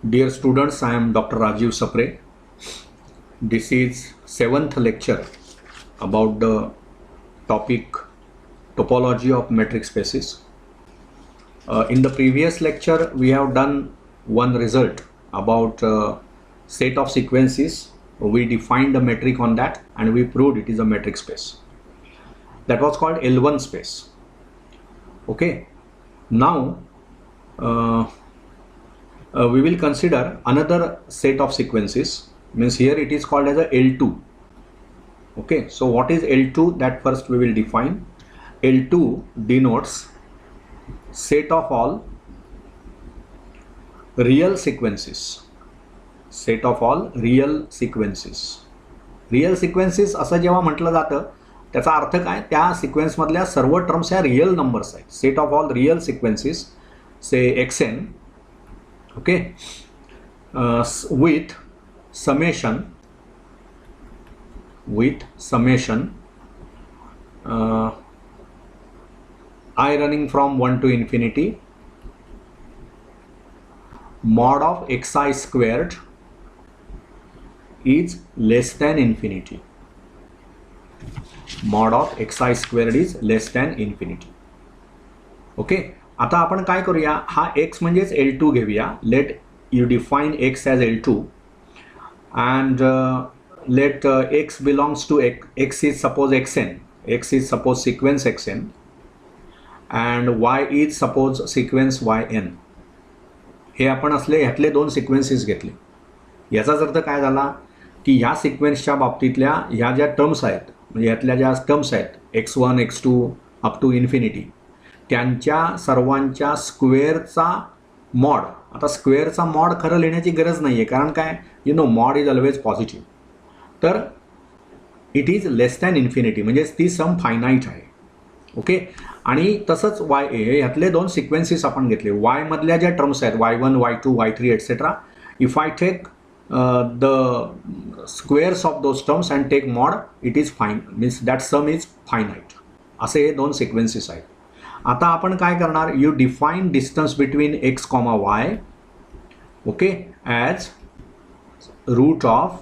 Dear students, I am Dr. Rajiv Sapre. This is 7th lecture about the topic topology of metric spaces. In the previous lecture, we have done one result about set of sequences. We defined the metric on that and we proved it is a metric space. That was called L1 space. Okay. Now, we will consider another set of sequences, means here it is called as a L2. Okay, so what is L2? That first we will define. L2 denotes set of all real sequences. Set of all real sequences. Real sequences असं जेव्हा म्हटलं जातं त्याचा अर्थ काय, त्या sequence मधल्या सर्व टर्म्स ह्या रियल नंबर्स आहेत. Set of all real sequences say xn, okay, with summation I running from 1 to infinity mod of xi squared is less than infinity. Mod of xi squared is less than infinity. Okay. आता आपण काय करूया, हा x म्हणजेच L2 घेऊया. Let you define x as L2 and let x belongs to x is suppose xn, x is suppose sequence xn and y is suppose sequence yn. हे आपण असले ह्यातले दोन सिक्वेन्सेस घेतले. याचाच अर्थ काय झाला की ह्या सिक्वेन्सच्या बाबतीतल्या ह्या ज्या टर्म्स आहेत, म्हणजे ह्यातल्या ज्या टर्म्स आहेत x1 x2 up to infinity, त्यांच्या सर्वांच्या स्क्वेअरचा मॉड. आता स्क्वेअरचा मॉड खरं लिहिण्याची गरज नाही आहे, कारण काय, you know mod is always positive. तर it is less than infinity, म्हणजेच ती सम फायनाईट आहे. ओके. आणि तसंच वाय ए ह्यातले दोन सिक्वेन्सेस आपण घेतले. वाय मधल्या ज्या टर्म्स आहेत y1 y2 y3 etcetera, if I take the squares of those terms and take mod, it is fine, means that sum is finite. असे हे दोन सिक्वेन्सेस आहेत. आता आपण काय करणार, you define distance between X comma Y, okay, as root of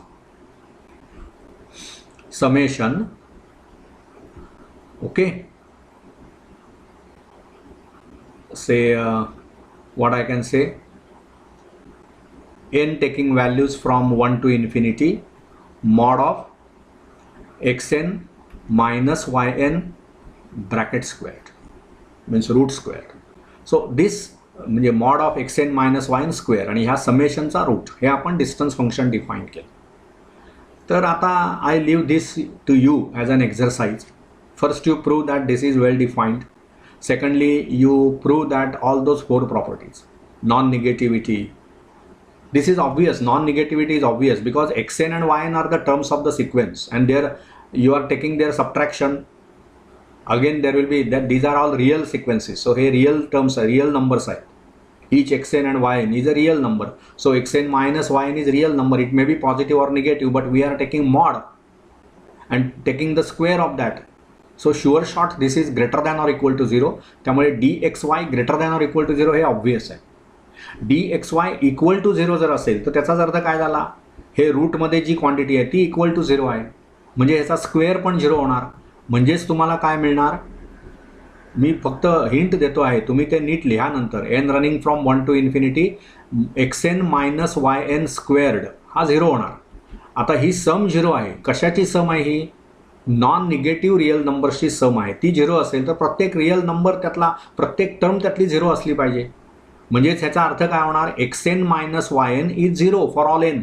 summation, okay, say what I can say, n taking values from 1 to infinity mod of xn minus yn bracket squared, means root square. So this म्हणजे mod of xn minus yn square आणि ह्या समेशनचा route, हे आपण distance function define केलं. तर आता I leave this to you as an exercise. First you prove that this is well defined. Secondly, you prove that all those four properties, non-negativity, this is obvious, non-negativity is obvious because xn and yn are the terms of the sequence and there you are taking their subtraction. Again there will be that these are all real sequences, so here real terms are real numbers are. Each xn and yn is a real number, so xn minus yn is real number. It may be positive or negative, but we are taking mod and taking the square of that. So sure shot this is greater than or equal to 0. त्यामुळे dxy greater than or equal to 0 हे obvious आहे. dxy equal to 0 जर असेल तर त्याचाच अर्थ काय झाला, हे रूटमध्ये जी क्वांटिटी आहे ती इक्वल टू 0 आहे, म्हणजे ह्याचा स्क्वेअर पण 0 होणार. म्हणजेच तुम्हाला काय मिळणार, मी फक्त हिंट देतो आहे, तुम्ही ते नीट लिहा नंतर. n running from 1 to infinity xn minus yn squared हा 0 होणार. आता ही सम 0 आहे. कशाची सम आहे ही, नॉन निगेटिव्ह रिअल नंबर्सची सम आहे. ती 0 असेल तर प्रत्येक रिअल नंबर त्यातला, प्रत्येक टर्म त्यातली 0 असली पाहिजे. म्हणजेच ह्याचा अर्थ काय होणार, xn minus yn is 0 for all n,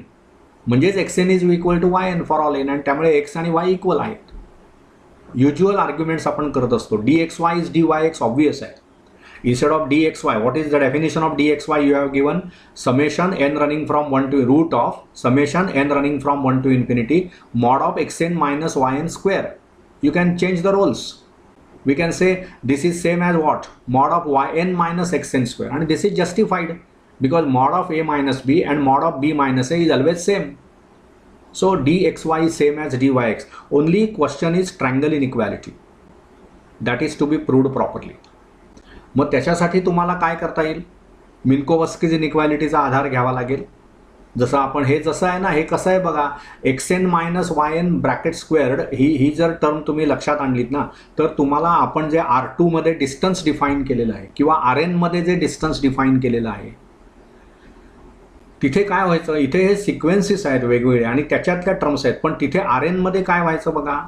म्हणजेच xn is equal to yn for all n आणि त्यामुळे x आणि y इक्वल आहेत. युज्युअल आर्ग्युमेंट्स आपण करत असतो. dxy इज dyx ऑब्वियस आहे. Instead of dxy, what is the definition of dxy? You have given summation n running from 1 to root of summation n running from 1 to infinity mod of xn minus yn square. You can change the roles. We can say this is same as what, mod of yn minus xn square, and this is justified because mod of a minus b and mod of b minus a is always same. So dxy is same as dyx. Only question is triangle inequality. That is to be proved properly. मग त्याच्यासाठी तुम्हाला काय करता येईल, मिन्कोवस्कीज इनइक्वालिटीचा आधार घ्यावा लागेल. जसं आपण हे जसं आहे ना, हे कसं आहे बघा, x n minus y n bracket squared ही जर टर्म तुम्ही लक्षात आणलीत ना, तर तुम्हाला आपण जे R2 मध्ये डिस्टन्स डिफाईन केलेलं आहे किंवा Rn मध्ये जे डिस्टन्स डिफाईन केलेलं आहे, तिथे काय व्हायचं, इथे हे सिक्वेन्सेस आहेत वेगवेगळे आणि त्याच्यातल्या टर्म्स आहेत, पण तिथे Rn मध्ये काय व्हायचं बघा,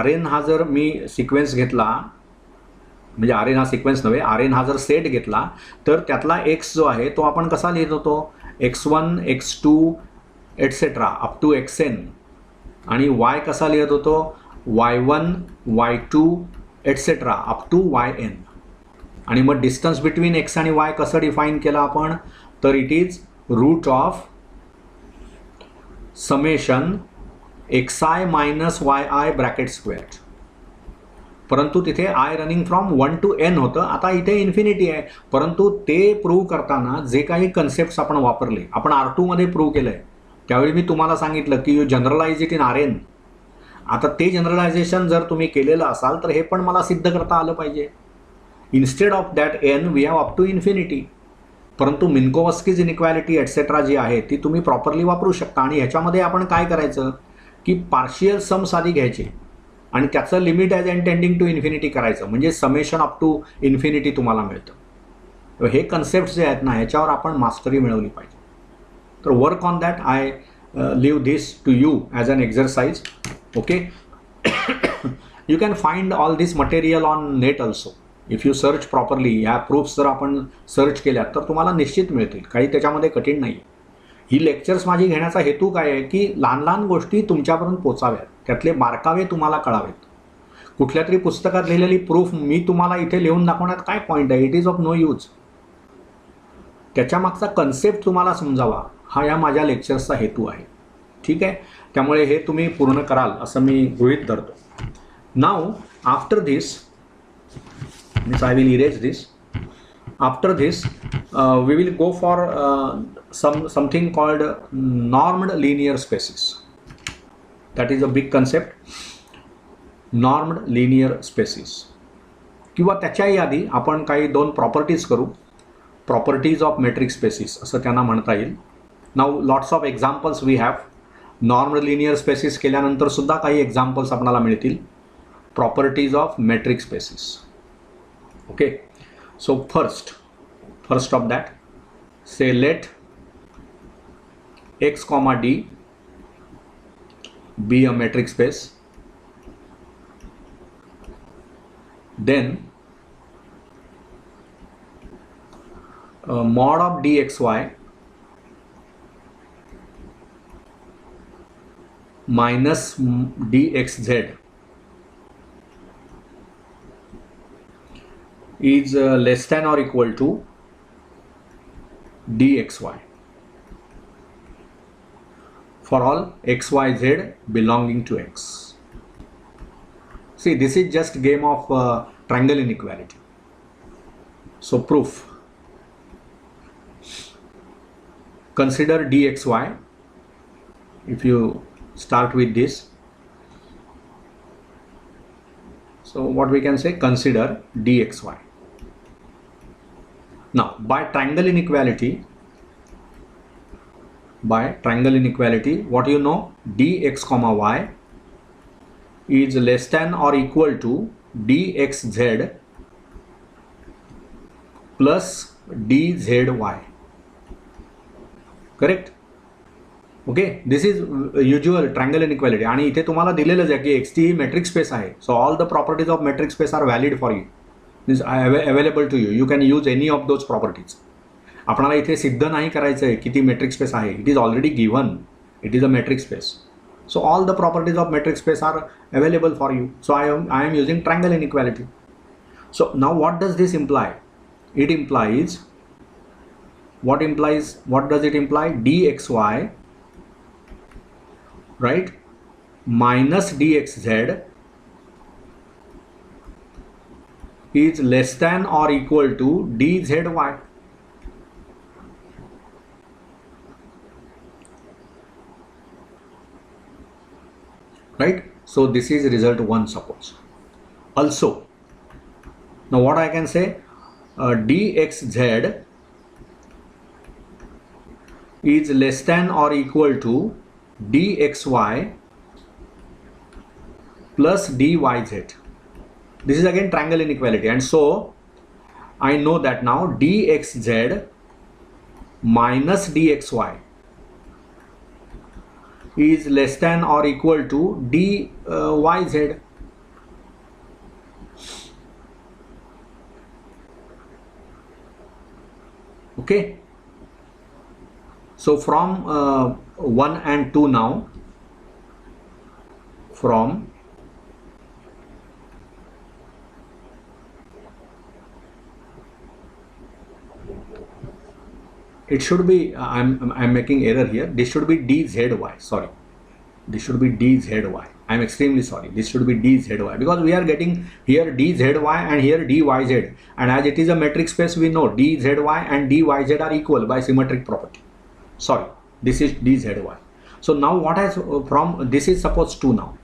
Rn हा जर मी सिक्वेन्स घेतला, म्हणजे Rn हा सिक्वेन्स नव्हे, Rn हा जर सेट घेतला तर त्यातला x जो आहे तो आपण कसा लिहित होतो, x1 x2 etcetera up to xn, आणि y कसा लिहित होतो, y1 y2 etcetera up to yn. आणि मग डिस्टन्स बिटवीन x आणि y कसं डिफाईन केलं आपण, तर it is root of summation xi minus yi bracket square. परंतु तिथे i running from 1 to n होतं, आता इथे इन्फिनिटी आहे. परंतु ते प्रूव्ह करताना जे काही कन्सेप्ट्स आपण वापरले, आपण R2 मध्ये प्रूव्ह केलंय, त्यावेळी मी तुम्हाला सांगितलं की you generalise it in Rn. आता ते जनरलायझेशन जर तुम्ही केलेलं असाल तर हे पण मला सिद्ध करता आलं पाहिजे. Instead of that n we have up to infinity. परंतु मिन्कोवस्कीज इनइक्वालिटी एटसेट्रा जी आहे ती तुम्ही प्रॉपरली वापरू शकता. आणि ह्याच्यामध्ये आपण काय करायचं की पार्शियल सम्स आधी घ्यायचे आणि त्याचं limit as n tending to infinity करायचं, म्हणजे समेशन अप टू इन्फिनिटी तुम्हाला मिळतं. हे कन्सेप्ट जे आहेत ना, ह्याच्यावर आपण मास्टरी मिळवली पाहिजे. तर work on that. I leave this to you as an exercise. Okay, you can find all this material on net also if you search properly. ह्या प्रूफ्स जर आपण सर्च केल्यात तर तुम्हाला निश्चित मिळतील, काही त्याच्यामध्ये कठीण नाही. ही लेक्चर्स माझी घेण्याचा हेतू काय आहे की लहान लहान गोष्टी तुमच्यापर्यंत पोचाव्यात, त्यातले बारकावे तुम्हाला कळावेत. कुठल्या तरी पुस्तकात लिहिलेली प्रूफ मी तुम्हाला इथे लिहून दाखवण्यात काय पॉईंट आहे, it is of no use. त्याच्यामागचा कन्सेप्ट तुम्हाला समजावा हा या माझ्या लेक्चर्सचा हेतू आहे. ठीक आहे, त्यामुळे हे तुम्ही पूर्ण कराल असं मी गृहीत धरतो. Now after this means I will erase this. After this, we will go for something called normed linear spaces. That is a big concept. Normed linear spaces. किंवा त्याच्याही आधी आपण काही दोन प्रॉपर्टीज करू. प्रॉपर्टीज ऑफ मेट्रिक स्पेसिस असं त्यांना म्हणता येईल. Now lots of examples we have. Normed linear spaces केल्यानंतर सुद्धा काही एक्झाम्पल्स आपल्याला मिळतील. Properties of metric spaces. Okay, so first of that, say let x comma d be a metric space, then mod of dxy minus dxz is less than or equal to dxy for all xyz belonging to x. See, this is just game of triangle inequality. So proof. Consider dxy. If you start with this, so what we can say, consider dxy. Now by triangle inequality, what you know, dx comma y is less than or equal to dxz plus dzy. Correct? Okay, this is usual triangle inequality. आणि इथे तुम्हाला दिलेलंच आहे की X T ही metric space आहे. So all the properties of metric space are valid for you, means available to you. You can use any of those properties. आपल्याला इथे सिद्ध नाही करायचं आहे की ती मेट्रिक स्पेस आहे. It is already given, it is a metric space. So all the properties of metric space are available for you. So I am using triangle inequality. So now what does this imply? It implies, what does it imply? dxy, right, minus dxz is less than or equal to dzy. Right? So this is result 1, suppose. Also, now what I can say, dxz is less than or equal to dxy plus dyz. This is again triangle inequality, and so I know that now dxz minus dxy is less than or equal to dyz. Okay, so from 1 and 2 now, from it should be I'm making error here. This should be dzy. Sorry, this should be dzy. I'm extremely sorry. This should be dzy because we are getting here dzy and here dyz, and as it is a metric space, we know dzy and dyz are equal by symmetric property. Sorry, this is dzy. So now what has from this is suppose 2 now.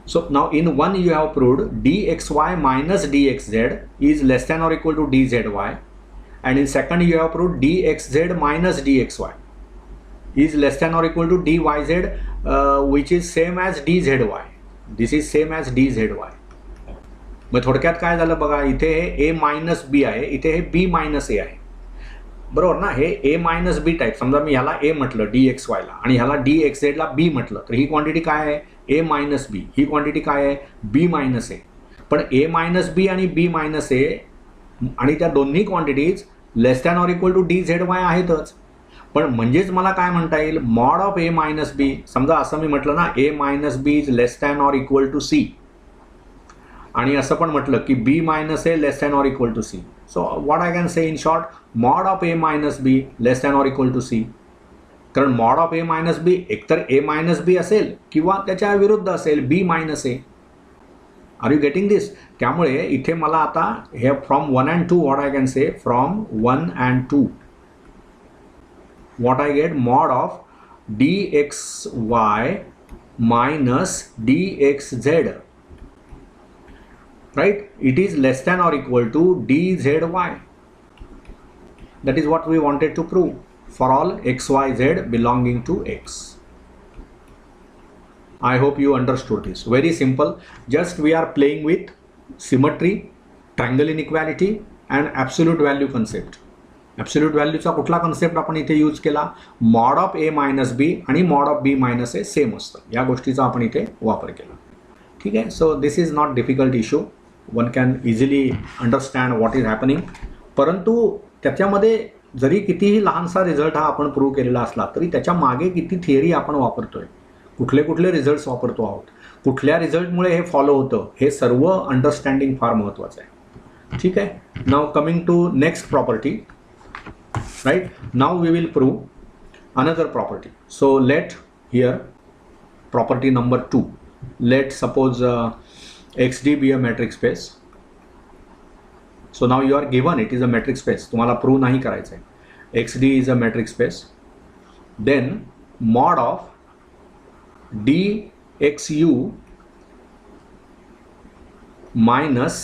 So now in 1 you have proved dxy minus dxz is less than or equal to dzy, and in second you have proved dxz minus dxy is less than or equal to dyz, which is same as dzy. This is same as dzy. मग थोडक्यात काय झालं बघा, इथे हे a minus बी आहे, इथे हे b मायनस a आहे, बरोबर ना. हे a मायनस बी टाईप, समजा मी ह्याला a म्हटलं dxy ला आणि ह्याला dxz ला b म्हटलं, तर ही क्वांटिटी काय आहे, a मायनस बी. ही क्वांटिटी काय आहे, b मायनस a. पण a मायनस बी आणि b मायनस a आणि त्या दोन्ही quantities less than or equal to dzy आहेतच. पण म्हणजेच मला काय म्हणता येईल, mod of a minus B, समजा असं मी म्हटलं ना a minus B is less than or equal to c, आणि असं पण म्हटलं की b minus a less than or equal to c. So what I can say in short, mod of a minus B less than or equal to c. कारण mod of a minus B एकतर a minus बी असेल किंवा त्याच्या विरुद्ध असेल b minus a. Are you getting this? त्यामुळे इथे मला आता हे from 1 and 2 what I can say, from 1 and 2 what I get, mod of dxy minus dxz, right? It is less than or equal to dzy. That is what we wanted to prove for all x, y, z belonging to x. I hope you understood this. Very simple. Just we are playing with symmetry, triangle inequality and absolute value concept. Absolute व्हॅल्यूचा कुठला concept आपण इथे use केला, mod of a minus बी आणि mod of b minus a same असतं, या गोष्टीचा आपण इथे वापर केला. ठीक आहे. So this is not difficult issue, one can easily understand what is happening. परंतु त्याच्यामध्ये जरी कितीही लहानसा रिझल्ट हा आपण प्रूव्ह केलेला असला तरी त्याच्या मागे किती थिअरी आपण वापरतोय, कुठले कुठले रिझल्ट्स वापरतो आहोत, कुठल्या रिझल्टमुळे हे फॉलो होतं, हे सर्व अंडरस्टँडिंग फार महत्त्वाचं आहे. ठीक आहे. Now coming to next property. Right, now we will prove another property. So let here property number 2, let suppose xd be a metric space. So now you are given it is a metric space, तुम्हाला prove नाही करायचं आहे, xd is a metric space. Then mod of dxu minus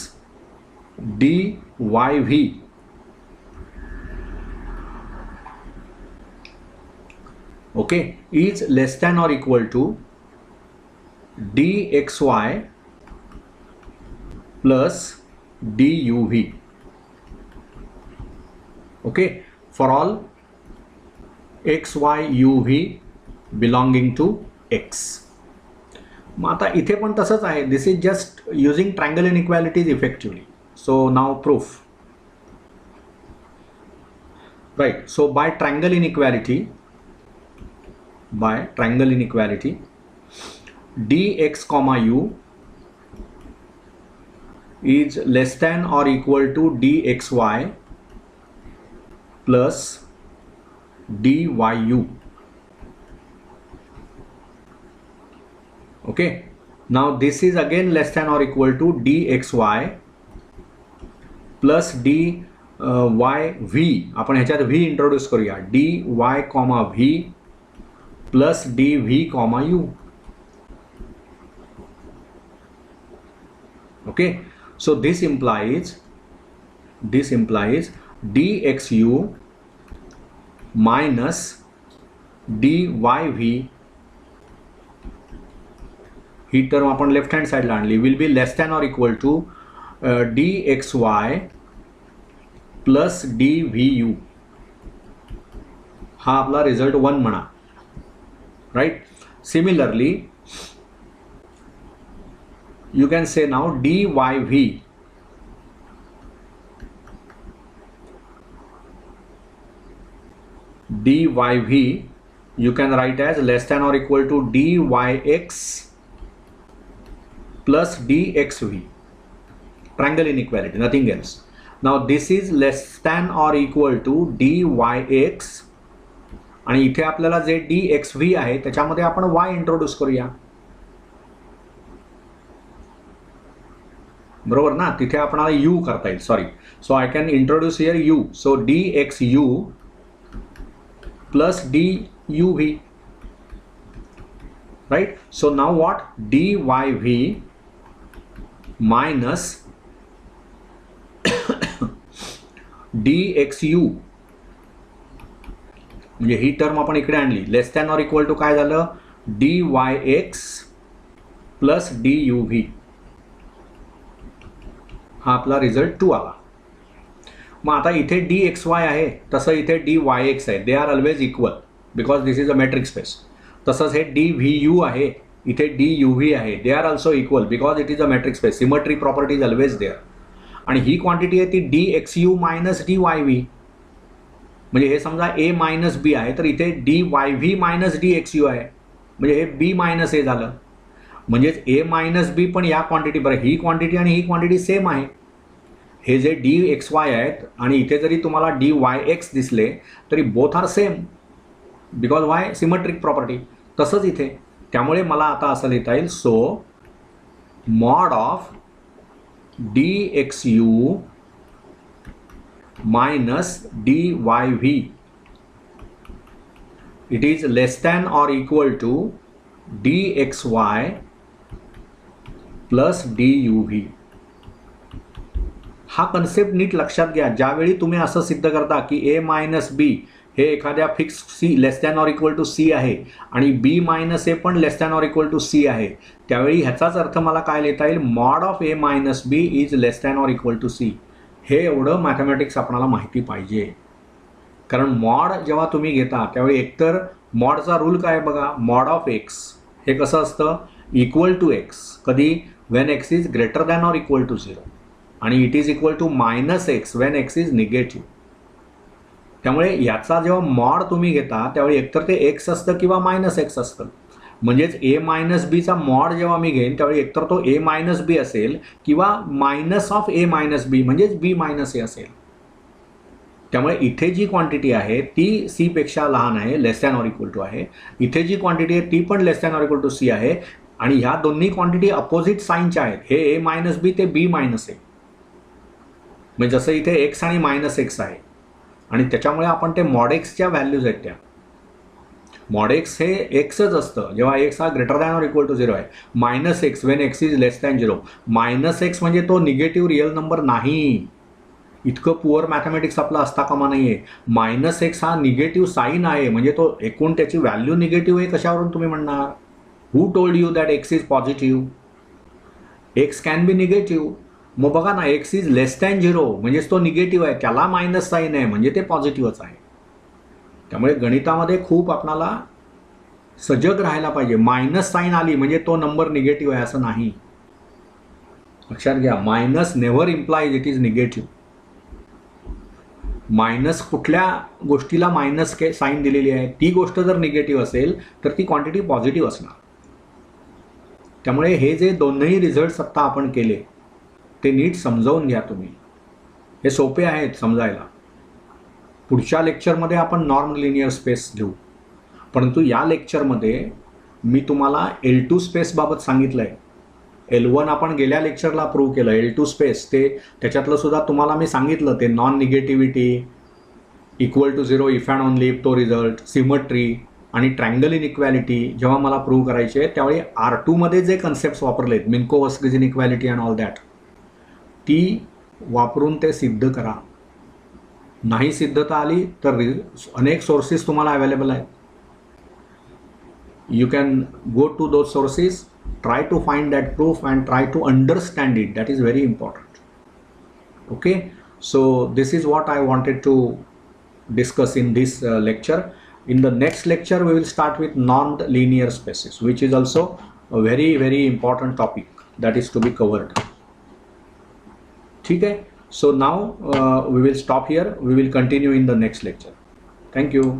dyv okay is less than or equal to dxy plus duv. Okay, for all x, y, uv belonging to x. मग आता इथे पण तसंच आहे, this is just using triangle inequalities effectively. So now proof. Right, so by triangle inequality dx comma u is less than or equal to dxy plus dyu. Okay, now this is again less than or equal to dxy plus dyv. आपण ह्याच्यात v introduce करूया, dy comma v plus dv comma u. Okay, so this implies dxu minus dy_v, ही term आपण left hand साईडला आणली, will be less than or equal to dxy plus dvu. हा आपला result 1 म्हणा, right. Similarly you can say now dyv you can write as less than or equal to dyx plus dxv, triangle inequality, nothing else. Now this is less than or equal to dyx, आणि इथे आपल्याला जे dxv आहे त्याच्यामध्ये आपण y introduce करूया, बरोबर ना. तिथे आपल्याला u करता येईल, sorry. So I can introduce here u. So dxu plus duv, right? So now what? dyv minus dxu, म्हणजे ही टर्म आपण इकडे आणली. लेस दॅन ऑर इक्वल टू काय झालं? dyx plus duv. हा आपला रिझल्ट 2 आला. मग आता इथे dxy आहे, तसं इथे dyx आहे. They are always equal because this is a metric space. तसंच हे dvu आहे, इथे duv आहे. They are also equal because it is a metric space. Symmetry property is always there. आणि ही क्वांटिटी आहे ती dxu मायनस dyv, म्हणजे हे समजा a मायनस b आहे, तर इथे dyv मायनस dxu आहे, म्हणजे हे b मायनस a झालं. म्हणजेच a मायनस b पण या क्वांटिटी, बरं ही क्वांटिटी आणि ही क्वांटिटी सेम आहे. हे जे dxy आहेत आणि इथे जरी तुम्हाला dyx दिसले तरी both are same because why? Symmetric property. तसंच इथे. त्यामुळे मला आता असं लिहिता येईल, so mod of dxu minus dyv it is less than or equal to dxy plus duv. हा कन्सेप्ट नीट लक्षात घ्या. ज्यावेळी तुम्ही असं सिद्ध करता की a मायनस बी हे एखाद्या fix c less than or equal to c आहे आणि बी मायनस ए पण less than or equal to c आहे, त्यावेळी ह्याचाच अर्थ मला काय लिहिता येईल? Mod of a minus B is less than or equal to c. हे एवढं मॅथमॅटिक्स आपल्याला माहिती पाहिजे. कारण मॉड जेव्हा तुम्ही घेता त्यावेळी एकतर मॉडचा रूल काय बघा, मॉड ऑफ एक्स हे कसं असतं? Equal to x. कधी? When x is greater than or equal to 0, आणि it is equal to minus x when x is negative. त्यामुळे याचा जेव्हा मॉड तुम्ही घेता त्यावेळी एकतर ते एक्स असतं किंवा मायनस एक्स असतं. म्हणजेच ए मायनस बीचा मॉड जेव्हा मी घेईन त्यावेळी एकतर तो ए मायनस बी असेल किंवा मायनस ऑफ ए मायनस बी म्हणजेच बी मायनस ए असेल. त्यामुळे इथे जी क्वांटिटी आहे ती सी पेक्षा लहान आहे, less than or equal to आहे. इथे जी क्वांटिटी आहे ती पण less than or equal to c आहे. आणि ह्या दोन्ही क्वांटिटी अपोजिट साईनच्या आहेत. हे ए मायनस बी ते बी मायनस ए, म्हणजे जसं इथे एक्स आणि मायनस एक्स आहे. आणि त्याच्यामुळे आपण ते मॉड एक्सच्या व्हॅल्यूज आहेत त्या. मॉड एक्स हे एक्सच असतं जेव्हा एक्स हा greater than or equal to 0 आहे. Minus x when x is less than 0. Minus X म्हणजे तो निगेटिव्ह रिअल नंबर नाही. इतकं पुअर मॅथमॅटिक्स आपला असता कामा नाही आहे. मायनस एक्स हा निगेटिव्ह साईन आहे, म्हणजे तो एकूण त्याची व्हॅल्यू निगेटिव्ह आहे. कशावरून तुम्ही म्हणणार? Who told you that x is positive? X can be negative. मग बघा ना, एक्स इज लेस दॅन 0 म्हणजेच तो निगेटिव्ह आहे, त्याला मायनस साईन आहे म्हणजे ते पॉझिटिव्हच आहे. त्यामुळे गणितामध्ये खूप आपणाला सजग राहायला पाहिजे. मायनस साईन आली म्हणजे तो नंबर निगेटिव्ह आहे असं नाही. लक्षात घ्या, minus never implies it is negative. Minus कुठल्या गोष्टीला मायनस साईन दिलेली आहे ती गोष्ट जर निगेटिव्ह असेल तर ती क्वांटिटी पॉझिटिव्ह असणार. त्यामुळे हे जे दोनही रिझल्ट्स आत्ता आपण केले ते नीट समजावून घ्या तुम्ही. हे सोपे आहेत समजायला. पुढच्या लेक्चरमध्ये आपण नॉर्म लिनियर स्पेस घेऊ, परंतु या लेक्चरमध्ये मी तुम्हाला L2 स्पेसबाबत सांगितलं आहे. L1 आपण गेल्या लेक्चरला प्रूव्ह केलं. L2 स्पेस ते त्याच्यातलं सुद्धा तुम्हाला मी सांगितलं. ते non negativity, equal to 0 if and only if तो रिझल्ट, सिमेट्री आणि ट्रायंगल इनइक्वॅलिटी जेव्हा मला प्रूव्ह करायचे त्यावेळी R2 मध्ये जे कन्सेप्ट्स वापरलेत, मिन्कोवस्कीज इनइक्वॅलिटी अँड ऑल दॅट, ती वापरून ते सिद्ध करा. नाही सिद्धता आली तर अनेक सोर्सेस तुम्हाला अवेलेबल आहेत. You can go to those sources, try to find that proof and try to understand it. That is very important. Okay, so this is what I wanted to discuss in this lecture. In the next lecture we will start with non-linear spaces, which is also a very important topic that is to be covered. Okay, so now we will stop here. We will continue in the next lecture. Thank you.